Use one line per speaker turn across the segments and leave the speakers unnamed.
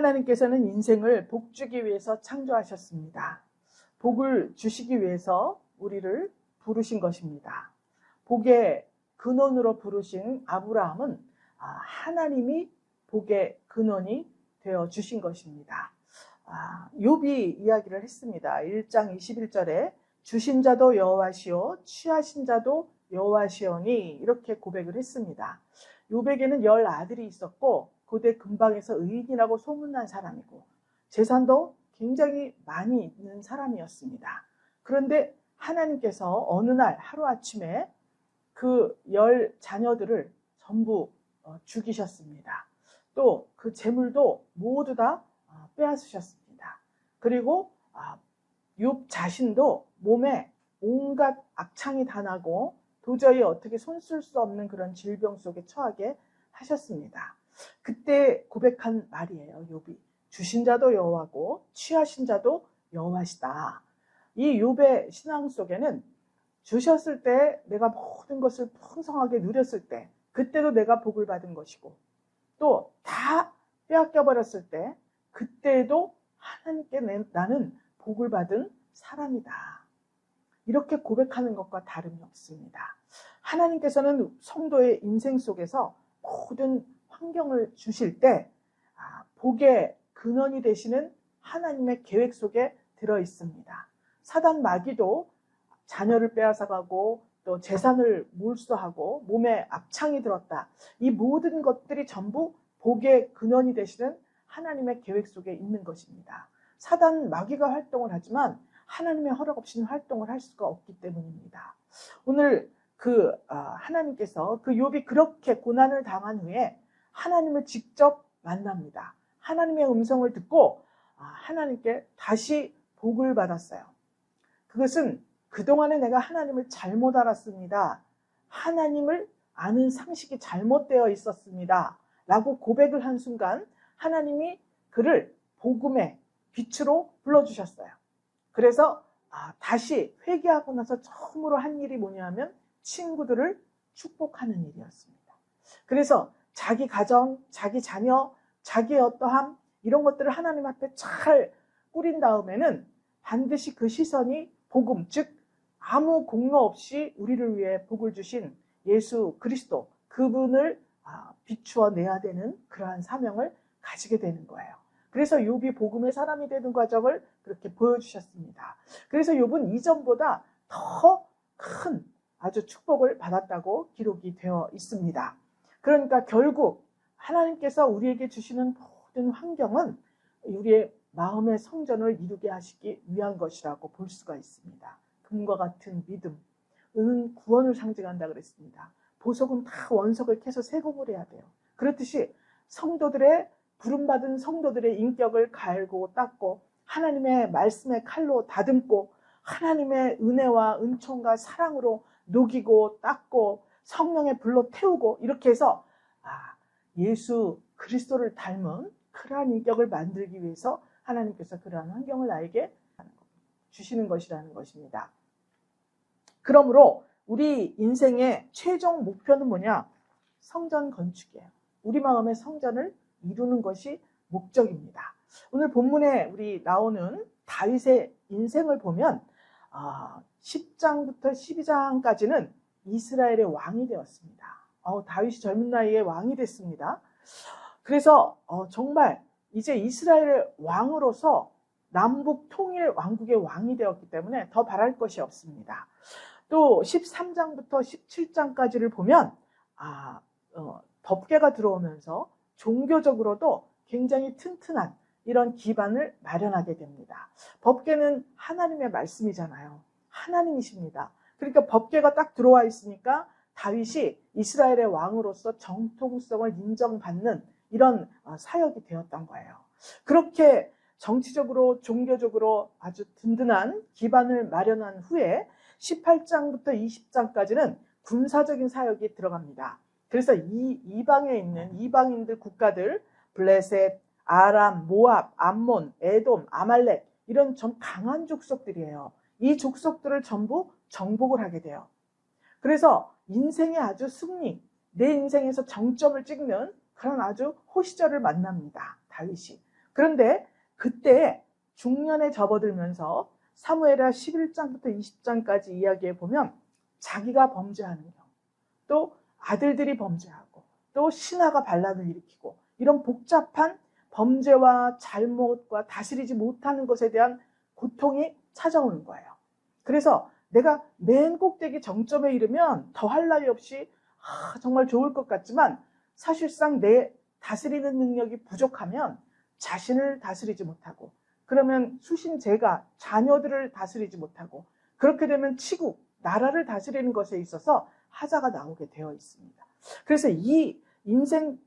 하나님께서는 인생을 복 주기 위해서 창조하셨습니다. 복을 주시기 위해서 우리를 부르신 것입니다. 복의 근원으로 부르신 아브라함은 하나님이 복의 근원이 되어 주신 것입니다. 욥이 이야기를 했습니다. 1장 21절에 주신 자도 여호와시오 취하신 자도 여호와시오니 이렇게 고백을 했습니다. 욥에게는 10 아들이 있었고 고대 근방에서 의인이라고 소문난 사람이고 재산도 굉장히 많이 있는 사람이었습니다. 그런데 하나님께서 어느 날 하루아침에 그 10 자녀들을 전부 죽이셨습니다. 또 그 재물도 모두 다 빼앗으셨습니다. 그리고 욥 자신도 몸에 온갖 악창이 다 나고 도저히 어떻게 손쓸 수 없는 그런 질병 속에 처하게 하셨습니다. 그때 고백한 말이에요. 욥이 주신 자도 여호와고 취하신 자도 여호와시다. 이 욥의 신앙 속에는 주셨을 때 내가 모든 것을 풍성하게 누렸을 때 그때도 내가 복을 받은 것이고 또 다 빼앗겨 버렸을 때 그때도 하나님께 나는 복을 받은 사람이다. 이렇게 고백하는 것과 다름이 없습니다. 하나님께서는 성도의 인생 속에서 모든 환경을 주실 때 복의 근원이 되시는 하나님의 계획 속에 들어 있습니다. 사단 마귀도 자녀를 빼앗아가고 또 재산을 몰수하고 몸에 압창이 들었다. 이 모든 것들이 전부 복의 근원이 되시는 하나님의 계획 속에 있는 것입니다. 사단 마귀가 활동을 하지만 하나님의 허락 없이는 활동을 할 수가 없기 때문입니다. 오늘 하나님께서 그 욥이 그렇게 고난을 당한 후에 하나님을 직접 만납니다. 하나님의 음성을 듣고 하나님께 다시 복을 받았어요. 그것은 그동안에 내가 하나님을 잘못 알았습니다. 하나님을 아는 상식이 잘못되어 있었습니다. 라고 고백을 한 순간 하나님이 그를 복음의 빛으로 불러주셨어요. 그래서 다시 회개하고 나서 처음으로 한 일이 뭐냐면 친구들을 축복하는 일이었습니다. 그래서 자기 가정, 자기 자녀, 자기의 어떠함 이런 것들을 하나님 앞에 잘 꾸린 다음에는 반드시 그 시선이 복음, 즉 아무 공로 없이 우리를 위해 복을 주신 예수 그리스도 그분을 비추어 내야 되는 그러한 사명을 가지게 되는 거예요. 그래서 욥이 복음의 사람이 되는 과정을 그렇게 보여주셨습니다. 그래서 욥은 이전보다 더 큰 아주 축복을 받았다고 기록이 되어 있습니다. 그러니까 결국 하나님께서 우리에게 주시는 모든 환경은 우리의 마음의 성전을 이루게 하시기 위한 것이라고 볼 수가 있습니다. 금과 같은 믿음, 은은 구원을 상징한다 그랬습니다. 보석은 다 원석을 캐서 세공을 해야 돼요. 그렇듯이 부름받은 성도들의 인격을 갈고 닦고 하나님의 말씀의 칼로 다듬고 하나님의 은혜와 은총과 사랑으로 녹이고 닦고 성령의 불로 태우고 이렇게 해서 예수 그리스도를 닮은 그러한 인격을 만들기 위해서 하나님께서 그러한 환경을 나에게 주시는 것이라는 것입니다. 그러므로 우리 인생의 최종 목표는 뭐냐? 성전 건축이에요. 우리 마음의 성전을 이루는 것이 목적입니다. 오늘 본문에 우리 나오는 다윗의 인생을 보면 10장부터 12장까지는 이스라엘의 왕이 되었습니다. 다윗이 젊은 나이에 왕이 됐습니다. 그래서 정말 이제 이스라엘 왕으로서 남북 통일 왕국의 왕이 되었기 때문에 더 바랄 것이 없습니다. 또 13장부터 17장까지를 보면 법궤가 들어오면서 종교적으로도 굉장히 튼튼한 이런 기반을 마련하게 됩니다. 법궤는 하나님의 말씀이잖아요. 하나님이십니다. 그러니까 법궤가 딱 들어와 있으니까 다윗이 이스라엘의 왕으로서 정통성을 인정받는 이런 사역이 되었던 거예요. 그렇게 정치적으로 종교적으로 아주 든든한 기반을 마련한 후에 18장부터 20장까지는 군사적인 사역이 들어갑니다. 그래서 이방에 있는 이방인들 국가들 블레셋, 아람, 모압, 암몬, 에돔, 아말렉 이런 좀 강한 족속들이에요. 이 족속들을 전부 정복을 하게 돼요. 그래서 인생의 아주 승리, 내 인생에서 정점을 찍는 그런 아주 호시절을 만납니다. 다윗이. 그런데 그때 중년에 접어들면서 사무엘하 11장부터 20장까지 이야기해 보면 자기가 범죄하는 경우, 또 아들들이 범죄하고, 또 신하가 반란을 일으키고, 이런 복잡한 범죄와 잘못과 다스리지 못하는 것에 대한 고통이 찾아오는 거예요. 그래서 내가 맨 꼭대기 정점에 이르면 더할 나위 없이 정말 좋을 것 같지만 사실상 내 다스리는 능력이 부족하면 자신을 다스리지 못하고, 그러면 수신제가 자녀들을 다스리지 못하고, 그렇게 되면 치국, 나라를 다스리는 것에 있어서 하자가 나오게 되어 있습니다. 그래서 이 인생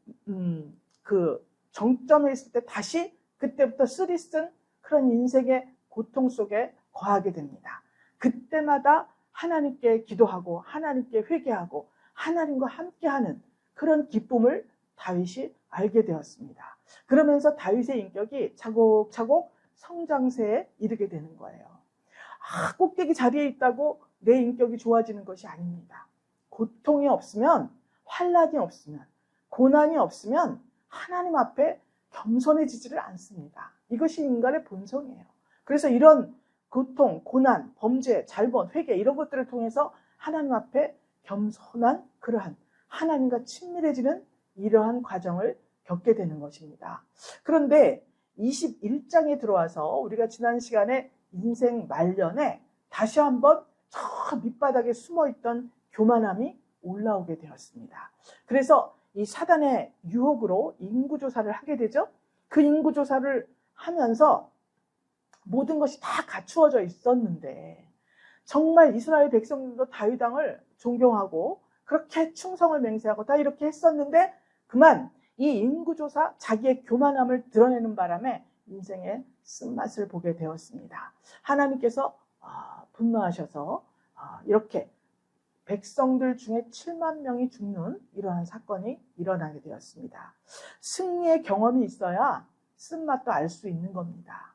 그 정점에 있을 때 다시 그때부터 쓰리쓴 그런 인생의 고통 속에 거하게 됩니다. 그때마다 하나님께 기도하고 하나님께 회개하고 하나님과 함께하는 그런 기쁨을 다윗이 알게 되었습니다. 그러면서 다윗의 인격이 차곡차곡 성장세에 이르게 되는 거예요. 꼭대기 자리에 있다고 내 인격이 좋아지는 것이 아닙니다. 고통이 없으면, 환난이 없으면, 고난이 없으면 하나님 앞에 겸손해지지를 않습니다. 이것이 인간의 본성이에요. 그래서 이런 고통, 고난, 범죄, 잘못, 회개 이런 것들을 통해서 하나님 앞에 겸손한 그러한 하나님과 친밀해지는 이러한 과정을 겪게 되는 것입니다. 그런데 21장에 들어와서 우리가 지난 시간에 인생 말년에 다시 한번 저 밑바닥에 숨어있던 교만함이 올라오게 되었습니다. 그래서 이 사단의 유혹으로 인구조사를 하게 되죠. 그 인구조사를 하면서 모든 것이 다 갖추어져 있었는데 정말 이스라엘 백성들도 다윗 왕을 존경하고 그렇게 충성을 맹세하고 다 이렇게 했었는데 그만 이 인구조사, 자기의 교만함을 드러내는 바람에 인생의 쓴맛을 보게 되었습니다. 하나님께서 분노하셔서 이렇게 백성들 중에 7만 명이 죽는 이러한 사건이 일어나게 되었습니다. 승리의 경험이 있어야 쓴맛도 알 수 있는 겁니다.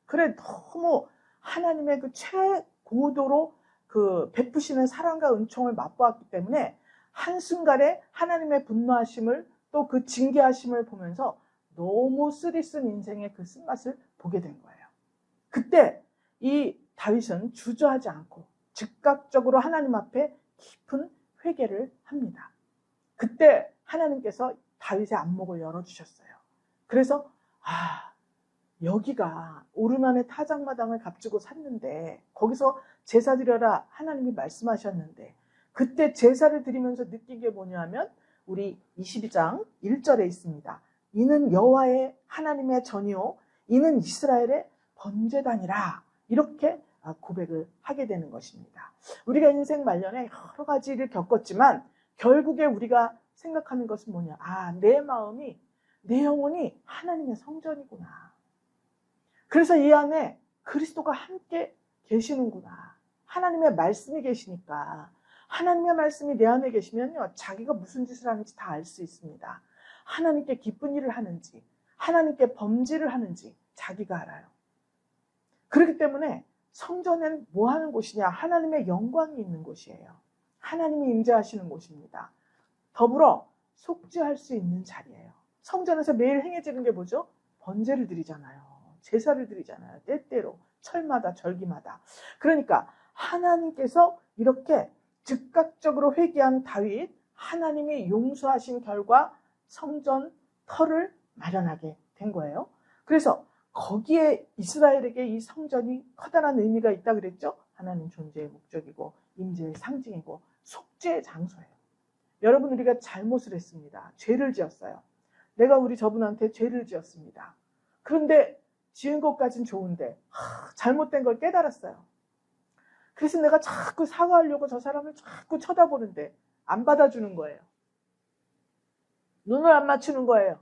그래, 너무 하나님의 그 최고도로 그 베푸시는 사랑과 은총을 맛보았기 때문에 한순간에 하나님의 분노하심을 또 그 징계하심을 보면서 너무 쓰리쓴 인생의 그 쓴맛을 보게 된 거예요. 그때 이 다윗은 주저하지 않고 즉각적으로 하나님 앞에 깊은 회개를 합니다. 그때 하나님께서 다윗의 안목을 열어주셨어요. 그래서 여기가 오르난의 타작마당을 값주고 샀는데 거기서 제사 드려라 하나님이 말씀하셨는데 그때 제사를 드리면서 느낀 게 뭐냐면 우리 22장 1절에 있습니다. 이는 여호와의 하나님의 전이요 이는 이스라엘의 번제단이라 이렇게 고백을 하게 되는 것입니다. 우리가 인생 말년에 여러 가지를 겪었지만 결국에 우리가 생각하는 것은 뭐냐? 내 마음이, 내 영혼이 하나님의 성전이구나. 그래서 이 안에 그리스도가 함께 계시는구나. 하나님의 말씀이 계시니까 하나님의 말씀이 내 안에 계시면요 자기가 무슨 짓을 하는지 다 알 수 있습니다. 하나님께 기쁜 일을 하는지 하나님께 범죄를 하는지 자기가 알아요. 그렇기 때문에 성전은 뭐 하는 곳이냐? 하나님의 영광이 있는 곳이에요. 하나님이 임재하시는 곳입니다. 더불어 속죄할 수 있는 자리예요. 성전에서 매일 행해지는 게 뭐죠? 번제를 드리잖아요. 제사를 드리잖아요. 때때로 철마다 절기마다. 그러니까 하나님께서 이렇게 즉각적으로 회개한 다윗, 하나님이 용서하신 결과 성전 터를 마련하게 된 거예요. 그래서 거기에 이스라엘에게 이 성전이 커다란 의미가 있다 그랬죠. 하나님 존재의 목적이고 임재의 상징이고 속죄의 장소예요. 여러분 우리가 잘못을 했습니다. 죄를 지었어요. 내가 우리 저분한테 죄를 지었습니다. 그런데 지은 것까진 좋은데 잘못된 걸 깨달았어요. 그래서 내가 자꾸 사과하려고 저 사람을 자꾸 쳐다보는데 안 받아주는 거예요. 눈을 안 맞추는 거예요.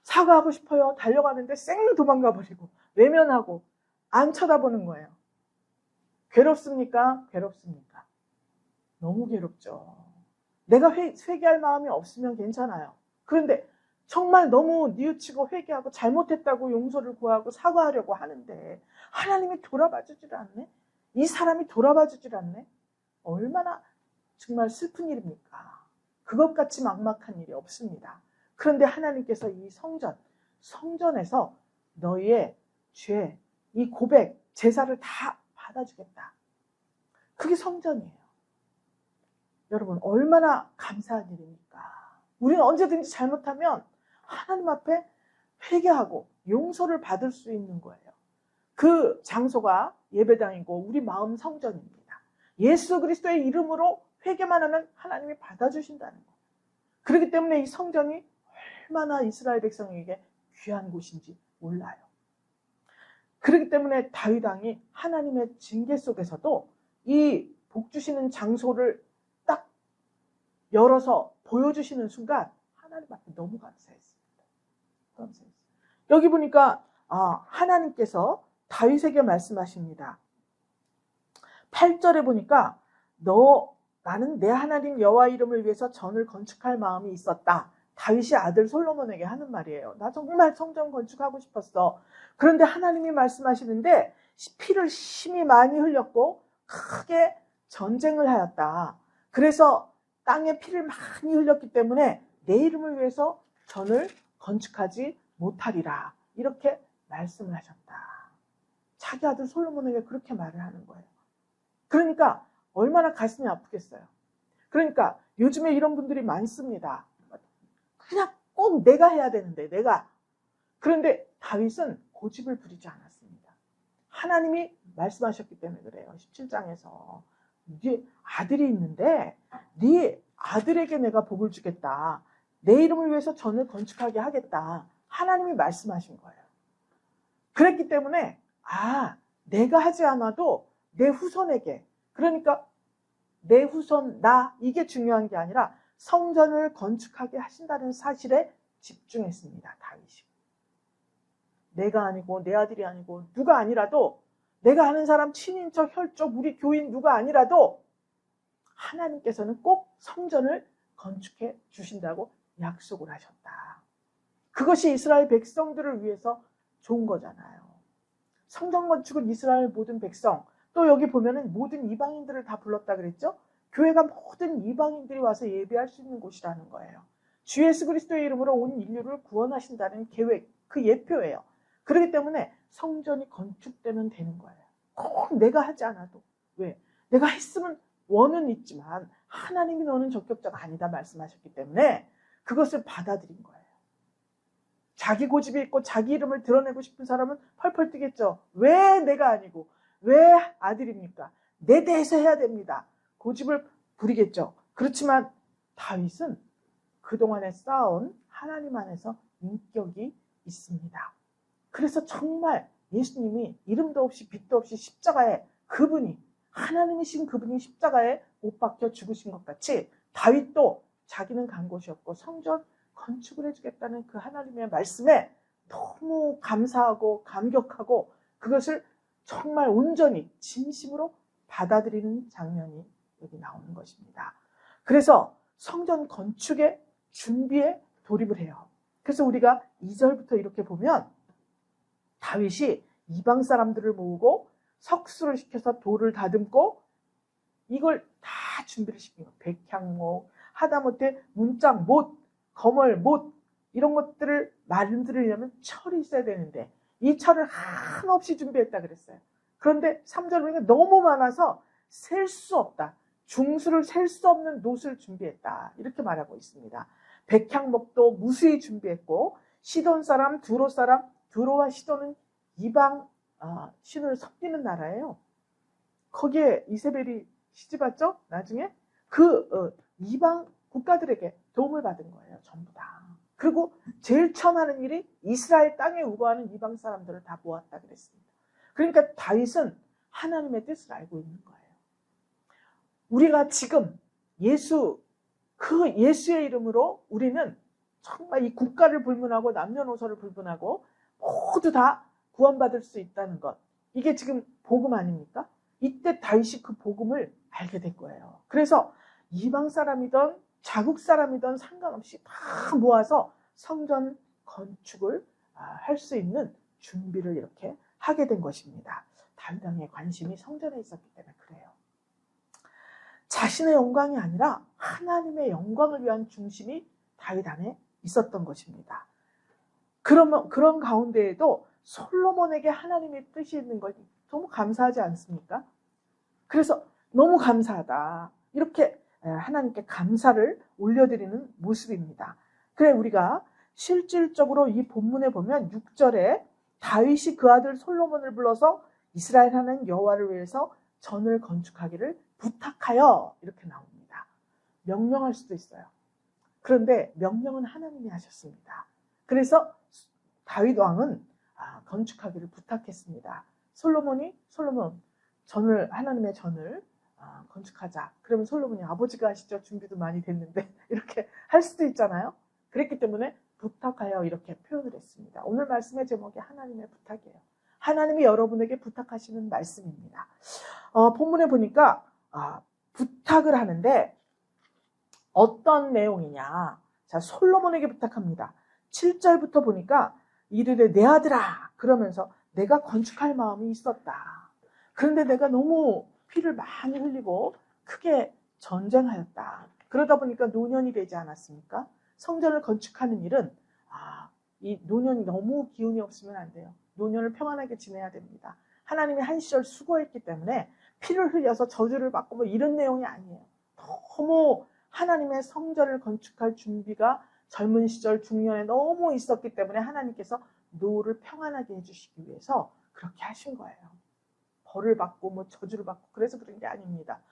사과하고 싶어요. 달려가는데 쌩 도망가 버리고 외면하고 안 쳐다보는 거예요. 괴롭습니까? 괴롭습니까? 너무 괴롭죠. 내가 회개할 마음이 없으면 괜찮아요. 그런데 정말 너무 뉘우치고 회개하고 잘못했다고 용서를 구하고 사과하려고 하는데 하나님이 돌아봐 주질 않네? 이 사람이 돌아봐 주질 않네? 얼마나 정말 슬픈 일입니까? 그것같이 막막한 일이 없습니다. 그런데 하나님께서 이 성전, 성전에서 너희의 죄, 이 고백, 제사를 다 받아주겠다. 그게 성전이에요. 여러분, 얼마나 감사한 일입니까? 우리는 언제든지 잘못하면 하나님 앞에 회개하고 용서를 받을 수 있는 거예요. 그 장소가 예배당이고 우리 마음 성전입니다. 예수 그리스도의 이름으로 회개만 하면 하나님이 받아주신다는 거예요. 그렇기 때문에 이 성전이 얼마나 이스라엘 백성에게 귀한 곳인지 몰라요. 그렇기 때문에 다윗 왕이 하나님의 징계 속에서도 이 복 주시는 장소를 딱 열어서 보여주시는 순간 하나님 앞에 너무 감사했습니다. 감사했어요. 여기 보니까 하나님께서 다윗에게 말씀하십니다. 8절에 보니까 나는 내 하나님 여호와 이름을 위해서 전을 건축할 마음이 있었다. 다윗이 아들 솔로몬에게 하는 말이에요. 나 정말 성전 건축하고 싶었어. 그런데 하나님이 말씀하시는데 피를 심히 많이 흘렸고 크게 전쟁을 하였다. 그래서 땅에 피를 많이 흘렸기 때문에 내 이름을 위해서 전을 건축하지 못하리라. 이렇게 말씀을 하셨다. 자기 아들 솔로몬에게 그렇게 말을 하는 거예요. 그러니까 얼마나 가슴이 아프겠어요. 그러니까 요즘에 이런 분들이 많습니다. 그냥 꼭 내가 해야 되는데 내가. 그런데 다윗은 고집을 부리지 않았습니다. 하나님이 말씀하셨기 때문에 그래요. 17장에서 네 아들이 있는데 네 아들에게 내가 복을 주겠다. 내 이름을 위해서 전을 건축하게 하겠다. 하나님이 말씀하신 거예요. 그랬기 때문에 내가 하지 않아도 내 후손에게, 그러니까 내 후손 이게 중요한 게 아니라 성전을 건축하게 하신다는 사실에 집중했습니다. 다윗이. 내가 아니고 내 아들이 아니고 누가 아니라도, 내가 아는 사람 친인척 혈족 우리 교인 누가 아니라도 하나님께서는 꼭 성전을 건축해 주신다고 약속을 하셨다. 그것이 이스라엘 백성들을 위해서 좋은 거잖아요. 성전 건축은 이스라엘 모든 백성, 또 여기 보면은 모든 이방인들을 다 불렀다 그랬죠? 교회가 모든 이방인들이 와서 예배할 수 있는 곳이라는 거예요. 주 예수 그리스도의 이름으로 온 인류를 구원하신다는 계획, 그 예표예요. 그렇기 때문에 성전이 건축되면 되는 거예요. 꼭 내가 하지 않아도. 왜? 내가 했으면 원은 있지만 하나님이 너는 적격자가 아니다 말씀하셨기 때문에 그것을 받아들인 거예요. 자기 고집이 있고 자기 이름을 드러내고 싶은 사람은 펄펄 뛰겠죠. 왜 내가 아니고 왜 아들입니까? 내 대해서 해야 됩니다. 고집을 부리겠죠. 그렇지만 다윗은 그동안에 쌓아온 하나님 안에서 인격이 있습니다. 그래서 정말 예수님이 이름도 없이 빛도 없이 십자가에 그분이, 하나님이신 그분이 십자가에 못 박혀 죽으신 것 같이 다윗도 자기는 간 곳이 없고 성전 건축을 해주겠다는 그 하나님의 말씀에 너무 감사하고 감격하고 그것을 정말 온전히 진심으로 받아들이는 장면이 여기 나오는 것입니다. 그래서 성전 건축의 준비에 돌입을 해요. 그래서 우리가 2절부터 이렇게 보면 다윗이 이방 사람들을 모으고 석수를 시켜서 돌을 다듬고 이걸 다 준비를 시키고 백향목, 하다못해 문짝, 못, 거멀, 못 이런 것들을 만들려면 철이 있어야 되는데 이 철을 한없이 준비했다 그랬어요. 그런데 3절 보니까 너무 많아서 셀 수 없다. 중수를 셀 수 없는 놋을 준비했다. 이렇게 말하고 있습니다. 백향목도 무수히 준비했고 시돈 사람, 두로 사람, 두로와 시돈은 이방 신을 섬기는 나라예요. 거기에 이세벨이 시집왔죠? 나중에 그 이방 국가들에게 도움을 받은 거예요. 전부 다. 그리고 제일 처음 하는 일이 이스라엘 땅에 우거하는 이방 사람들을 다 모았다 그랬습니다. 그러니까 다윗은 하나님의 뜻을 알고 있는 거예요. 우리가 지금 예수의 이름으로 우리는 정말 이 국가를 불문하고 남녀노소를 불문하고 모두 다 구원받을 수 있다는 것. 이게 지금 복음 아닙니까? 이때 다윗이 그 복음을 알게 된 거예요. 그래서 이방 사람이든 자국 사람이든 상관없이 다 모아서 성전 건축을 할 수 있는 준비를 이렇게 하게 된 것입니다. 다윗 왕의 관심이 성전에 있었기 때문에 그래요. 자신의 영광이 아니라 하나님의 영광을 위한 중심이 다윗 안에 있었던 것입니다. 그러면 그런 가운데에도 솔로몬에게 하나님의 뜻이 있는 걸 너무 감사하지 않습니까? 그래서 너무 감사하다. 이렇게 하나님께 감사를 올려드리는 모습입니다. 그래 우리가 실질적으로 이 본문에 보면 6절에 다윗이 그 아들 솔로몬을 불러서 이스라엘 하나님 여호와를 위해서 전을 건축하기를 부탁하여 이렇게 나옵니다. 명령할 수도 있어요. 그런데 명령은 하나님이 하셨습니다. 그래서 다윗 왕은 건축하기를 부탁했습니다. 솔로몬 하나님의 전을 건축하자. 그러면 솔로몬이 아버지가 하시죠. 준비도 많이 됐는데 이렇게 할 수도 있잖아요. 그랬기 때문에 부탁하여 이렇게 표현을 했습니다. 오늘 말씀의 제목이 하나님의 부탁이에요. 하나님이 여러분에게 부탁하시는 말씀입니다. 본문에 보니까 부탁을 하는데 어떤 내용이냐. 자, 솔로몬에게 부탁합니다. 7절부터 보니까 이르되 내 아들아 그러면서 내가 건축할 마음이 있었다. 그런데 내가 너무 피를 많이 흘리고 크게 전쟁하였다. 그러다 보니까 노년이 되지 않았습니까? 성전을 건축하는 일은 이 노년이 너무 기운이 없으면 안 돼요. 노년을 평안하게 지내야 됩니다. 하나님이 한 시절 수고했기 때문에 피를 흘려서 저주를 받고 뭐 이런 내용이 아니에요. 너무 하나님의 성전을 건축할 준비가 젊은 시절 중년에 너무 있었기 때문에 하나님께서 노를 평안하게 해주시기 위해서 그렇게 하신 거예요. 벌을 받고 뭐 저주를 받고 그래서 그런 게 아닙니다.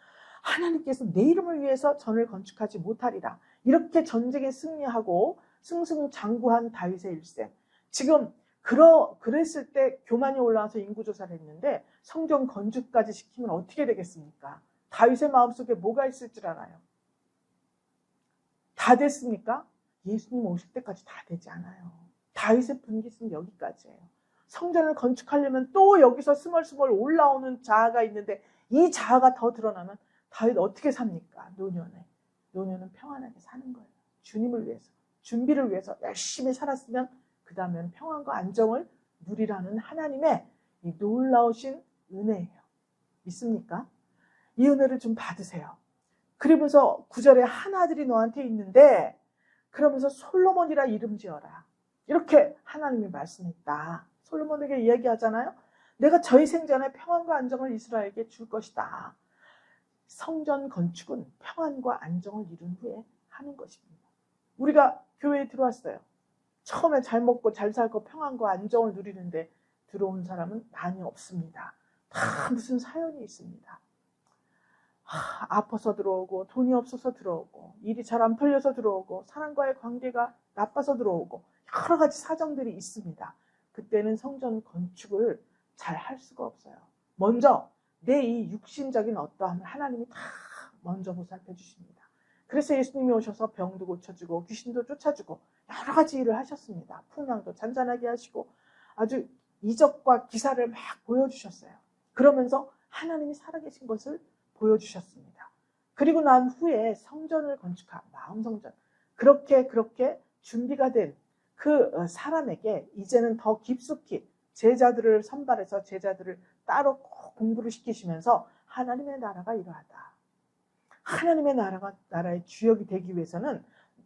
하나님께서 내 이름을 위해서 전을 건축하지 못하리라. 이렇게 전쟁에 승리하고 승승장구한 다윗의 일생. 지금 그랬을 때 교만이 올라와서 인구조사를 했는데 성전 건축까지 시키면 어떻게 되겠습니까? 다윗의 마음속에 뭐가 있을 줄 알아요? 다 됐습니까? 예수님 오실 때까지 다 되지 않아요. 다윗의 분깃은 여기까지예요. 성전을 건축하려면 또 여기서 스멀스멀 올라오는 자아가 있는데 이 자아가 더 드러나면 다윗 어떻게 삽니까? 노년은 평안하게 사는 거예요. 주님을 위해서, 준비를 위해서 열심히 살았으면 그 다음에는 평안과 안정을 누리라는 하나님의 이 놀라우신 은혜예요. 믿습니까? 이 은혜를 좀 받으세요. 그러면서 9절에 한 아들이 너한테 있는데 그러면서 솔로몬이라 이름 지어라. 이렇게 하나님이 말씀했다. 솔로몬에게 이야기하잖아요. 내가 저희 생전에 평안과 안정을 이스라엘에게 줄 것이다. 성전 건축은 평안과 안정을 이룬 후에 하는 것입니다. 우리가 교회에 들어왔어요. 처음에 잘 먹고 잘 살고 평안과 안정을 누리는데 들어온 사람은 많이 없습니다. 다 무슨 사연이 있습니다. 아파서 들어오고 돈이 없어서 들어오고 일이 잘 안 풀려서 들어오고 사람과의 관계가 나빠서 들어오고 여러 가지 사정들이 있습니다. 그때는 성전 건축을 잘 할 수가 없어요. 먼저 내 이 육신적인 어떠함을 하나님이 다 먼저 보살펴 주십니다. 그래서 예수님이 오셔서 병도 고쳐주고 귀신도 쫓아주고 여러 가지 일을 하셨습니다. 풍랑도 잔잔하게 하시고 아주 이적과 기사를 막 보여주셨어요. 그러면서 하나님이 살아계신 것을 보여주셨습니다. 그리고 난 후에 성전을 건축한 마음성전 그렇게 준비가 된 그 사람에게 이제는 더 깊숙이 제자들을 선발해서 제자들을 따로 공부를 시키시면서 하나님의 나라가 이러하다. 하나님의 나라의 주역이 되기 위해서는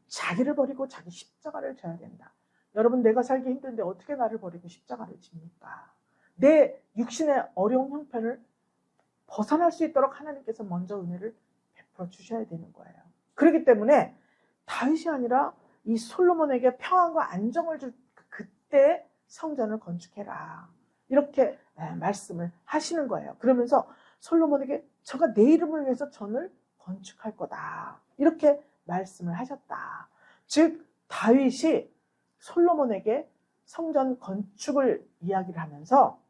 자기를 버리고 자기 십자가를 져야 된다. 여러분 내가 살기 힘든데 어떻게 나를 버리고 십자가를 집니까? 내 육신의 어려운 형편을 벗어날 수 있도록 하나님께서 먼저 은혜를 베풀어 주셔야 되는 거예요. 그렇기 때문에 다윗이 아니라 이 솔로몬에게 평안과 안정을 줄 그때 성전을 건축해라. 이렇게 말씀을 하시는 거예요. 그러면서 솔로몬에게 저가 내 이름을 위해서 전을 건축할 거다. 이렇게 말씀을 하셨다. 즉 다윗이 솔로몬에게 성전 건축을 이야기를 하면서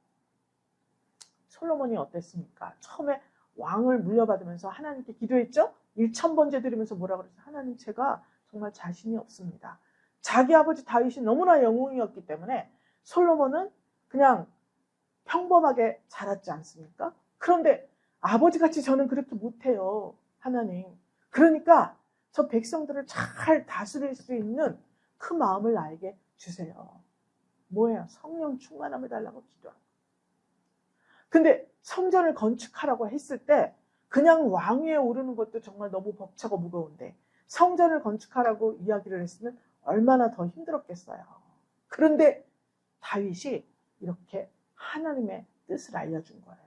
솔로몬이 어땠습니까? 처음에 왕을 물려받으면서 하나님께 기도했죠? 1000번째 드리면서 뭐라고 그랬어요? 하나님 제가 정말 자신이 없습니다. 자기 아버지 다윗이 너무나 영웅이었기 때문에 솔로몬은 그냥 평범하게 자랐지 않습니까? 그런데 아버지같이 저는 그렇게 못해요. 하나님. 그러니까 저 백성들을 잘 다스릴 수 있는 그 마음을 나에게 주세요. 뭐예요? 성령 충만함을 달라고 기도합니다. 근데 성전을 건축하라고 했을 때 그냥 왕위에 오르는 것도 정말 너무 벅차고 무거운데 성전을 건축하라고 이야기를 했으면 얼마나 더 힘들었겠어요. 그런데 다윗이 이렇게 하나님의 뜻을 알려준 거예요.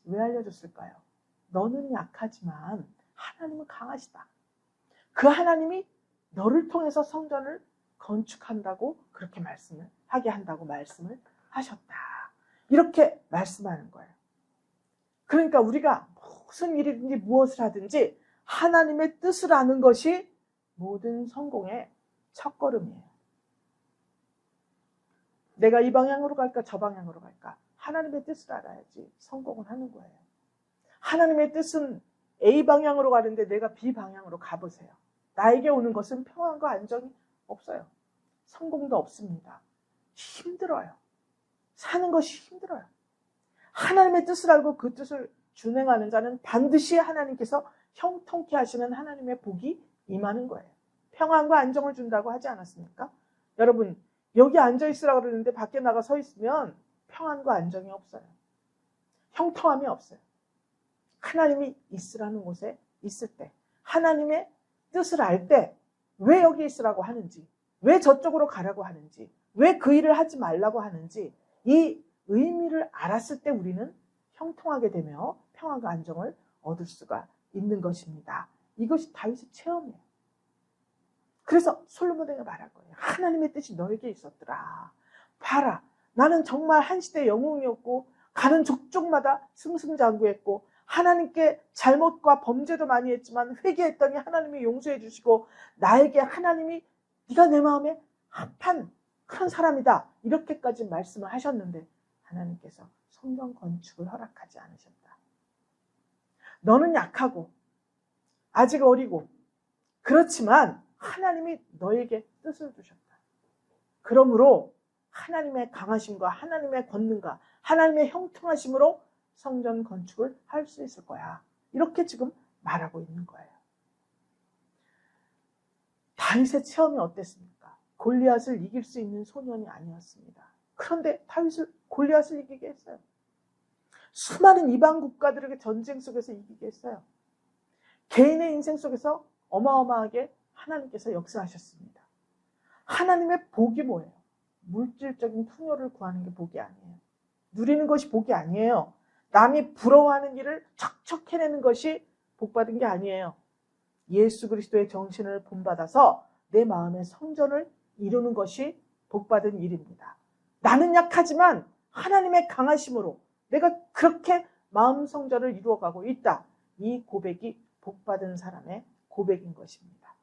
왜 알려줬을까요? 너는 약하지만 하나님은 강하시다. 그 하나님이 너를 통해서 성전을 건축한다고 그렇게 말씀을 하게 한다고 말씀을 하셨다. 이렇게 말씀하는 거예요. 그러니까 우리가 무슨 일이든지 무엇을 하든지 하나님의 뜻을 아는 것이 모든 성공의 첫걸음이에요. 내가 이 방향으로 갈까 저 방향으로 갈까? 하나님의 뜻을 알아야지 성공을 하는 거예요. 하나님의 뜻은 A 방향으로 가는데 내가 B 방향으로 가보세요. 나에게 오는 것은 평안과 안정이 없어요. 성공도 없습니다. 힘들어요. 사는 것이 힘들어요. 하나님의 뜻을 알고 그 뜻을 준행하는 자는 반드시 하나님께서 형통케 하시는 하나님의 복이 임하는 거예요. 평안과 안정을 준다고 하지 않았습니까? 여러분, 여기 앉아있으라고 그러는데 밖에 나가 서 있으면 평안과 안정이 없어요. 형통함이 없어요. 하나님이 있으라는 곳에 있을 때, 하나님의 뜻을 알 때 왜 여기 있으라고 하는지, 왜 저쪽으로 가라고 하는지, 왜 그 일을 하지 말라고 하는지 이 의미를 알았을 때 우리는 형통하게 되며 평안과 안정을 얻을 수가 있는 것입니다. 이것이 다윗의 체험이에요. 그래서 솔로몬에게 말한 거예요. 하나님의 뜻이 너에게 있었더라. 봐라. 나는 정말 한 시대의 영웅이었고 가는 족족마다 승승장구했고 하나님께 잘못과 범죄도 많이 했지만 회개했더니 하나님이 용서해 주시고 나에게 하나님이 네가 내 마음에 합한 그런 사람이다. 이렇게까지 말씀을 하셨는데 하나님께서 성전 건축을 허락하지 않으셨다. 너는 약하고 아직 어리고 그렇지만 하나님이 너에게 뜻을 주셨다. 그러므로 하나님의 강하심과 하나님의 권능과 하나님의 형통하심으로 성전 건축을 할 수 있을 거야. 이렇게 지금 말하고 있는 거예요. 다윗의 체험이 어땠습니까? 골리앗을 이길 수 있는 소년이 아니었습니다. 그런데 다윗을 골리앗을 이기게 했어요. 수많은 이방 국가들에게 전쟁 속에서 이기게 했어요. 개인의 인생 속에서 어마어마하게 하나님께서 역사하셨습니다. 하나님의 복이 뭐예요? 물질적인 풍요를 구하는 게 복이 아니에요. 누리는 것이 복이 아니에요. 남이 부러워하는 일을 척척 해내는 것이 복받은 게 아니에요. 예수 그리스도의 정신을 본받아서 내 마음의 성전을 이루는 것이 복받은 일입니다. 나는 약하지만 하나님의 강하심으로 내가 그렇게 마음 성전을 이루어가고 있다. 이 고백이 복받은 사람의 고백인 것입니다.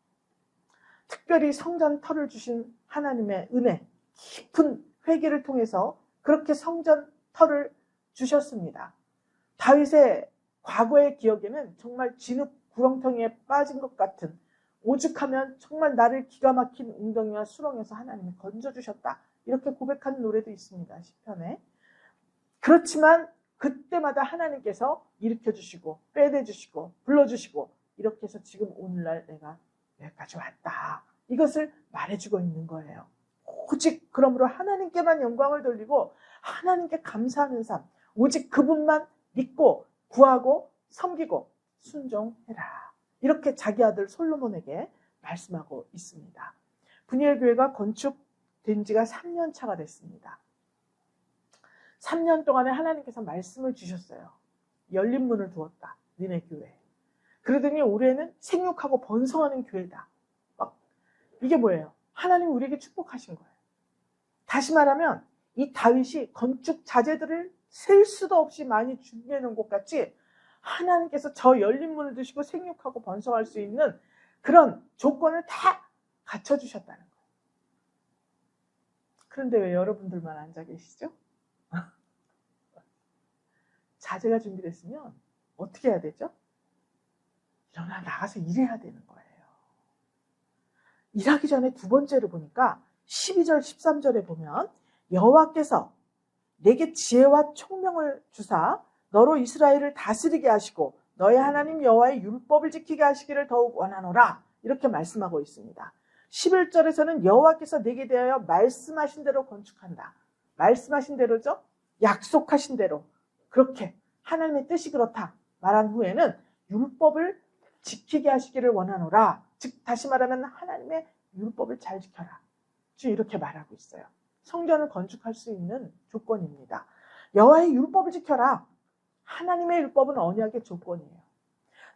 특별히 성전 터를 주신 하나님의 은혜, 깊은 회개를 통해서 그렇게 성전 터를 주셨습니다. 다윗의 과거의 기억에는 정말 진흙 구렁텅이에 빠진 것 같은 오죽하면 정말 나를 기가 막힌 웅덩이와 수렁에서 하나님이 건져주셨다. 이렇게 고백하는 노래도 있습니다. 시편에. 그렇지만 그때마다 하나님께서 일으켜주시고 빼내주시고 불러주시고 이렇게 해서 지금 오늘날 내가 여기까지 왔다. 이것을 말해주고 있는 거예요. 오직 그러므로 하나님께만 영광을 돌리고 하나님께 감사하는 삶, 오직 그분만 믿고 구하고 섬기고 순종해라. 이렇게 자기 아들 솔로몬에게 말씀하고 있습니다. 분이엘 교회가 건축된 지가 3년 차가 됐습니다. 3년 동안에 하나님께서 말씀을 주셨어요. 열린 문을 두었다. 니네 교회. 그러더니 올해는 생육하고 번성하는 교회다. 이게 뭐예요? 하나님이 우리에게 축복하신 거예요. 다시 말하면 이 다윗이 건축 자재들을 셀 수도 없이 많이 준비해 놓은 것 같이 하나님께서 저 열린 문을 두시고 생육하고 번성할 수 있는 그런 조건을 다 갖춰주셨다는 거예요. 그런데 왜 여러분들만 앉아 계시죠? 자재가 준비됐으면 어떻게 해야 되죠? 일어나 나가서 일해야 되는 거예요. 일하기 전에 두 번째로 보니까 12절 13절에 보면 여호와께서 내게 지혜와 총명을 주사 너로 이스라엘을 다스리게 하시고 너의 하나님 여호와의 율법을 지키게 하시기를 더욱 원하노라. 이렇게 말씀하고 있습니다. 11절에서는 여호와께서 내게 대하여 말씀하신 대로 건축한다. 말씀하신 대로죠. 약속하신 대로 그렇게 하나님의 뜻이 그렇다 말한 후에는 율법을 지키게 하시기를 원하노라. 즉 다시 말하면 하나님의 율법을 잘 지켜라. 지금 이렇게 말하고 있어요. 성전을 건축할 수 있는 조건입니다. 여호와의 율법을 지켜라. 하나님의 율법은 언약의 조건이에요.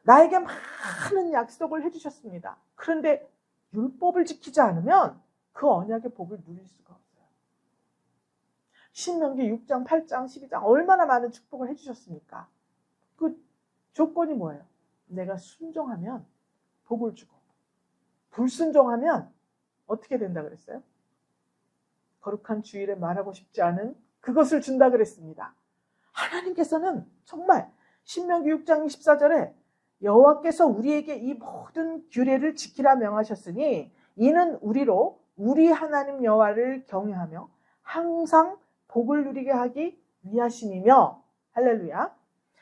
나에게 많은 약속을 해주셨습니다. 그런데 율법을 지키지 않으면 그 언약의 복을 누릴 수가 없어요. 신명기 6장, 8장, 12장 얼마나 많은 축복을 해주셨습니까? 그 조건이 뭐예요? 내가 순종하면 복을 주고 불순종하면 어떻게 된다 그랬어요? 거룩한 주일에 말하고 싶지 않은 그것을 준다 그랬습니다. 하나님께서는 정말 신명기 6장 24절에 여호와께서 우리에게 이 모든 규례를 지키라 명하셨으니 이는 우리로 우리 하나님 여호와를 경외하며 항상 복을 누리게 하기 위하심이며 할렐루야.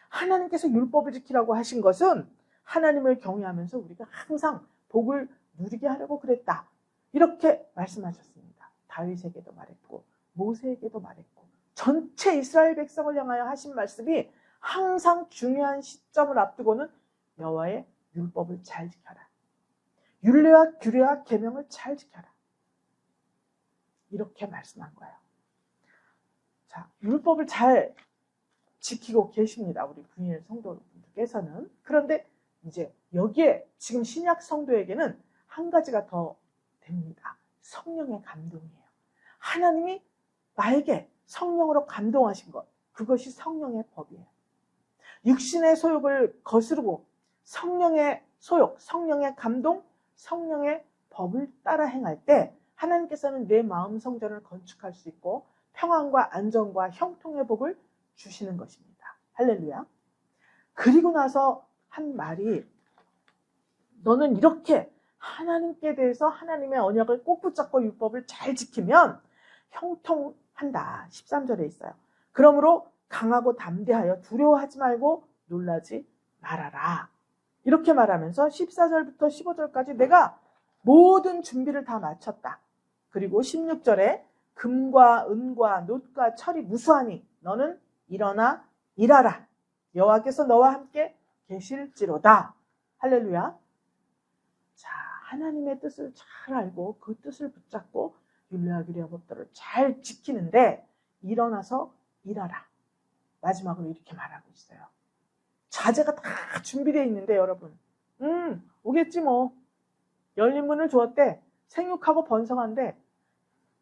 하나님께서 율법을 지키라고 하신 것은 하나님을 경외하면서 우리가 항상 복을 누리게 하려고 그랬다. 이렇게 말씀하셨습니다. 다윗에게도 말했고 모세에게도 말했고 전체 이스라엘 백성을 향하여 하신 말씀이 항상 중요한 시점을 앞두고는 여호와의 율법을 잘 지켜라. 율례와 규례와 계명을 잘 지켜라. 이렇게 말씀한 거예요. 자, 율법을 잘 지키고 계십니다. 우리 분일 성도분들께서는. 그런데 이제 여기에 지금 신약 성도에게는 한 가지가 더 됩니다. 성령의 감동이에요. 하나님이 나에게 성령으로 감동하신 것, 그것이 성령의 법이에요. 육신의 소욕을 거스르고 성령의 소욕, 성령의 감동, 성령의 법을 따라 행할 때 하나님께서는 내 마음 성전을 건축할 수 있고 평안과 안정과 형통의 복을 주시는 것입니다. 할렐루야. 그리고 나서 한 말이 너는 이렇게 하나님께 대해서 하나님의 언약을 꼭 붙잡고 율법을 잘 지키면 형통한다. 13절에 있어요. 그러므로 강하고 담대하여 두려워하지 말고 놀라지 말아라. 이렇게 말하면서 14절부터 15절까지 내가 모든 준비를 다 마쳤다. 그리고 16절에 금과 은과 놋과 철이 무수하니 너는 일어나 일하라. 여호와께서 너와 함께 계실지로다. 할렐루야. 자, 하나님의 뜻을 잘 알고 그 뜻을 붙잡고 율례와 규례와 법도를 잘 지키는데 일어나서 일하라. 마지막으로 이렇게 말하고 있어요. 자재가 다 준비되어 있는데 여러분 오겠지 뭐. 열린 문을 주었대. 생육하고 번성한데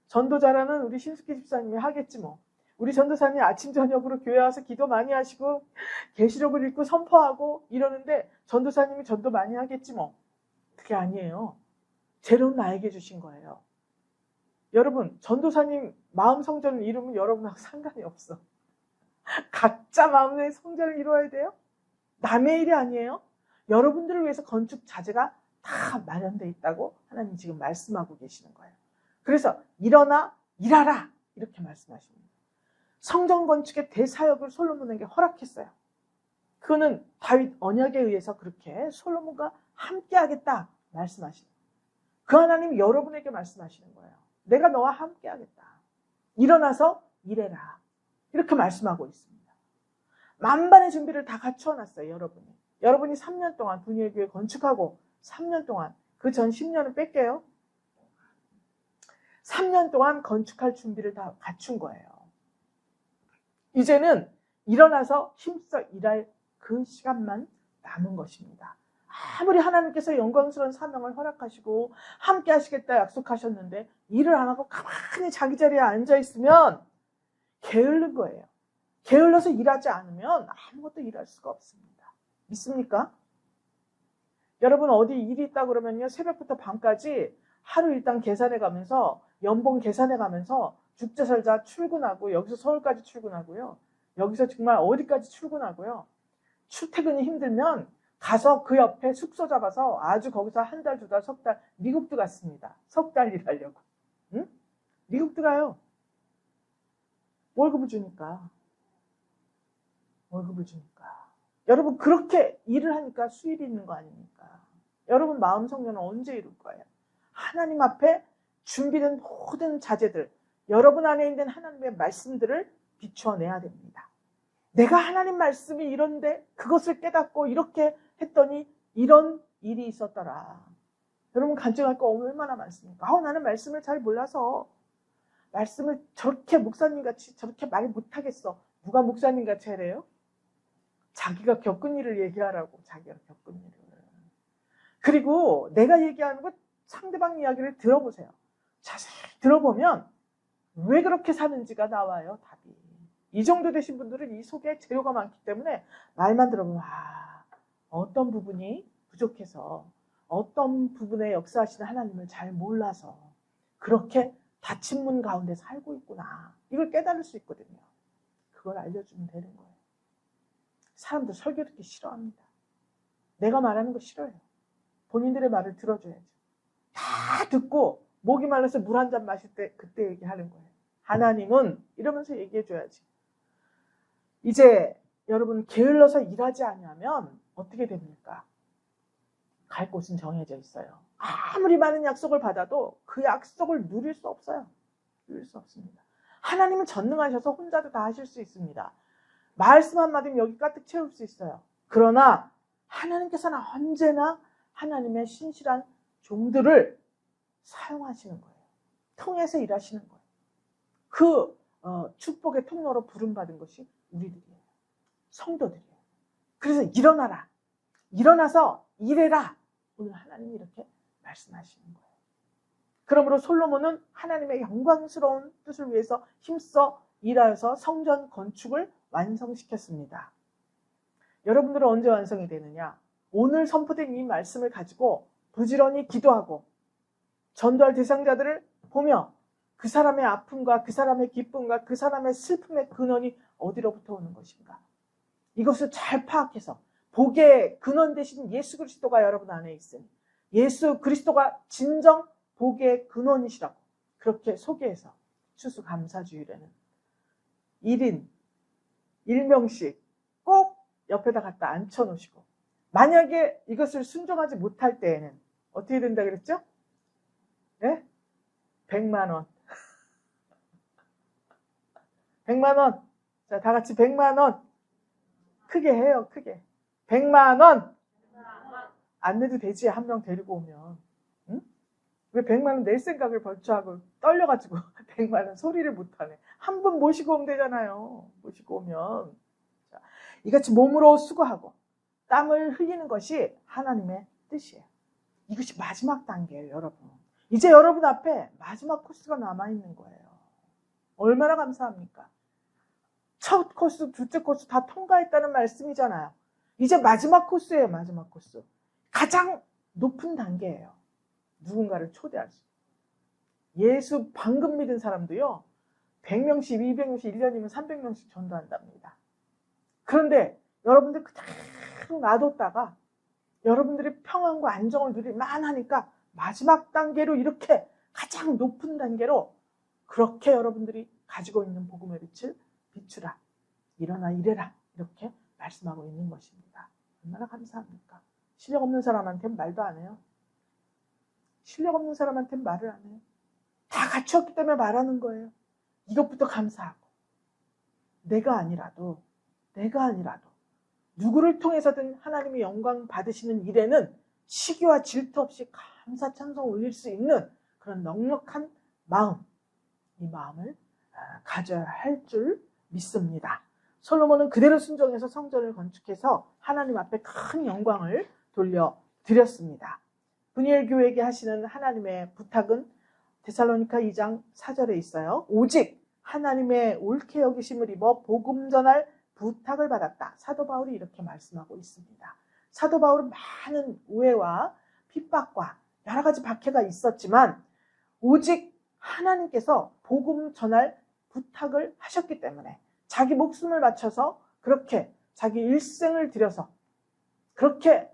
전도자라는 우리 신숙희 집사님이 하겠지 뭐. 우리 전도사님 아침 저녁으로 교회 와서 기도 많이 하시고 계시록을 읽고 선포하고 이러는데 전도사님이 전도 많이 하겠지 뭐. 그게 아니에요. 재료는 나에게 주신 거예요. 여러분 전도사님 마음 성전을 이루면 여러분하고 상관이 없어. 각자 마음의 성전을 이루어야 돼요. 남의 일이 아니에요. 여러분들을 위해서 건축 자재가 다 마련되어 있다고 하나님 지금 말씀하고 계시는 거예요. 그래서 일어나 일하라 이렇게 말씀하십니다. 성전 건축의 대사역을 솔로몬에게 허락했어요. 그거는 다윗 언약에 의해서 그렇게 솔로몬과 함께 하겠다 말씀하시는 거예요. 그 하나님이 여러분에게 말씀하시는 거예요. 내가 너와 함께 하겠다. 일어나서 일해라. 이렇게 말씀하고 있습니다. 만반의 준비를 다 갖추어놨어요. 여러분이 3년 동안 분일교회 건축하고 3년 동안 그 전 10년을 뺄게요. 3년 동안 건축할 준비를 다 갖춘 거예요. 이제는 일어나서 힘써 일할 그 시간만 남은 것입니다. 아무리 하나님께서 영광스러운 사명을 허락하시고 함께 하시겠다 약속하셨는데 일을 안 하고 가만히 자기 자리에 앉아있으면 게으른 거예요. 게을러서 일하지 않으면 아무것도 일할 수가 없습니다. 믿습니까? 여러분 어디 일이 있다 그러면요 새벽부터 밤까지 하루 일당 계산해 가면서 연봉 계산해 가면서 죽자 살자 출근하고 여기서 서울까지 출근하고요. 여기서 정말 어디까지 출근하고요. 출퇴근이 힘들면 가서 그 옆에 숙소 잡아서 아주 거기서 한 달, 두 달, 석 달 미국도 갔습니다. 석 달 일하려고. 응? 미국도 가요. 월급을 주니까. 여러분 그렇게 일을 하니까 수입이 있는 거 아닙니까? 여러분 마음 성전은 언제 이룰 거예요? 하나님 앞에 준비된 모든 자재들, 여러분 안에 있는 하나님의 말씀들을 비춰내야 됩니다. 내가 하나님 말씀이 이런데 그것을 깨닫고 이렇게 했더니 이런 일이 있었더라. 여러분 간증할 거 얼마나 많습니까? 나는 말씀을 잘 몰라서 말씀을 저렇게 목사님같이 저렇게 말 못하겠어. 누가 목사님같이 하래요? 자기가 겪은 일을 얘기하라고. 자기가 겪은 일을. 그리고 내가 얘기하는 거 상대방 이야기를 들어보세요. 자세히 들어보면 왜 그렇게 사는지가 나와요. 답이. 이 정도 되신 분들은 이 속에 재료가 많기 때문에 말만 들어보면 어떤 부분이 부족해서 어떤 부분에 역사하시는 하나님을 잘 몰라서 그렇게 닫힌 문 가운데 살고 있구나. 이걸 깨달을 수 있거든요. 그걸 알려주면 되는 거예요. 사람들 설교 듣기 싫어합니다. 내가 말하는 거 싫어해요. 본인들의 말을 들어줘야죠. 다 듣고 목이 말라서 물 한 잔 마실 때 그때 얘기하는 거예요. 하나님은 이러면서 얘기해줘야지. 이제 여러분 게을러서 일하지 않으면 어떻게 됩니까? 갈 곳은 정해져 있어요. 아무리 많은 약속을 받아도 그 약속을 누릴 수 없어요. 누릴 수 없습니다. 하나님은 전능하셔서 혼자도 다 하실 수 있습니다. 말씀 한마디면 여기 가득 채울 수 있어요. 그러나 하나님께서는 언제나 하나님의 신실한 종들을 사용하시는 거예요. 통해서 일하시는 거예요. 그 축복의 통로로 부름받은 것이 우리들이에요. 성도들이에요. 그래서 일어나라. 일어나서 일해라. 오늘 하나님이 이렇게 말씀하시는 거예요. 그러므로 솔로몬은 하나님의 영광스러운 뜻을 위해서 힘써 일하여서 성전 건축을 완성시켰습니다. 여러분들은 언제 완성이 되느냐? 오늘 선포된 이 말씀을 가지고 부지런히 기도하고 전도할 대상자들을 보며 그 사람의 아픔과 그 사람의 기쁨과 그 사람의 슬픔의 근원이 어디로부터 오는 것인가? 이것을 잘 파악해서 복의 근원 되신 예수 그리스도가 여러분 안에 있으니 예수 그리스도가 진정 복의 근원이시라고 그렇게 소개해서 추수감사주일에는 1인 1명씩 꼭 옆에다 갖다 앉혀놓으시고 만약에 이것을 순종하지 못할 때에는 어떻게 된다 그랬죠? 네? 100만 원. 100만 원. 자, 다 같이 100만 원. 크게 해요, 크게. 100만 원. 안 내도 되지, 한 명 데리고 오면. 응? 왜 100만 원 낼 생각을 벌써 하고 떨려가지고 100만 원 소리를 못하네. 한 분 모시고 오면 되잖아요. 모시고 오면. 자, 이같이 몸으로 수고하고 땀을 흘리는 것이 하나님의 뜻이에요. 이것이 마지막 단계예요, 여러분. 이제 여러분 앞에 마지막 코스가 남아있는 거예요. 얼마나 감사합니까? 첫 코스, 둘째 코스 다 통과했다는 말씀이잖아요. 이제 마지막 코스예요, 마지막 코스. 가장 높은 단계예요. 누군가를 초대할 수. 예수 방금 믿은 사람도요, 100명씩, 200명씩, 1년이면 300명씩 전도한답니다. 그런데 여러분들 그대로 놔뒀다가 여러분들이 평안과 안정을 누릴만 하니까 마지막 단계로 이렇게 가장 높은 단계로 그렇게 여러분들이 가지고 있는 복음의 빛을 비추라. 일어나 일해라. 이렇게 말씀하고 있는 것입니다. 얼마나 감사합니까? 실력 없는 사람한테는 말도 안 해요. 실력 없는 사람한테는 말을 안 해요. 다 갖추었기 때문에 말하는 거예요. 이것부터 감사하고 내가 아니라도 누구를 통해서든 하나님의 영광 받으시는 일에는 시기와 질투 없이 감사 찬송 올릴 수 있는 그런 넉넉한 마음, 이 마음을 가져야 할 줄 믿습니다. 솔로몬은 그대로 순종해서 성전을 건축해서 하나님 앞에 큰 영광을 돌려드렸습니다. 분이엘 교회에게 하시는 하나님의 부탁은 데살로니가 2장 4절에 있어요. 오직 하나님의 옳게 여기심을 입어 복음 전할 부탁을 받았다. 사도 바울이 이렇게 말씀하고 있습니다. 사도 바울은 많은 오해와 핍박과 여러 가지 박해가 있었지만 오직 하나님께서 복음 전할 부탁을 하셨기 때문에 자기 목숨을 바쳐서 그렇게 자기 일생을 들여서 그렇게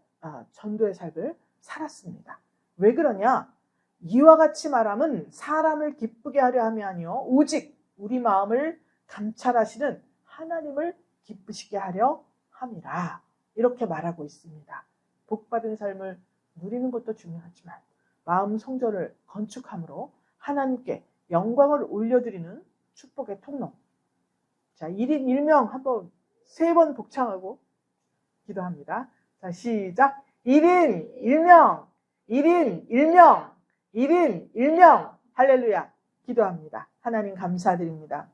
전도의 삶을 살았습니다. 왜 그러냐? 이와 같이 말함은 사람을 기쁘게 하려 함이 아니요 오직 우리 마음을 감찰하시는 하나님을 기쁘시게 하려 함이라. 이렇게 말하고 있습니다. 복받은 삶을 누리는 것도 중요하지만 마음 성전을 건축함으로 하나님께 영광을 올려드리는 축복의 통로. 자, 1인 1명 한번 3번 복창하고 기도합니다. 자, 시작. 1인 1명, 1인 1명, 1인 1명, 할렐루야, 기도합니다. 하나님 감사드립니다.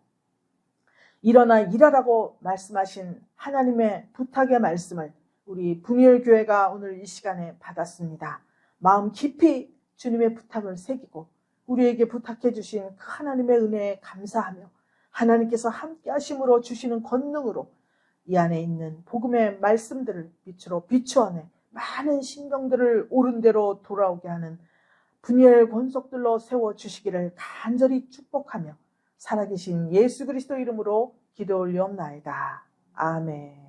일어나 일하라고 말씀하신 하나님의 부탁의 말씀을 우리 분열교회가 오늘 이 시간에 받았습니다. 마음 깊이 주님의 부탁을 새기고 우리에게 부탁해 주신 그 하나님의 은혜에 감사하며 하나님께서 함께 하심으로 주시는 권능으로 이 안에 있는 복음의 말씀들을 빛으로 비추어내 많은 심령들을 옳은 대로 돌아오게 하는 분열 권속들로 세워주시기를 간절히 축복하며 살아계신 예수 그리스도 이름으로 기도 올리옵나이다. 아멘.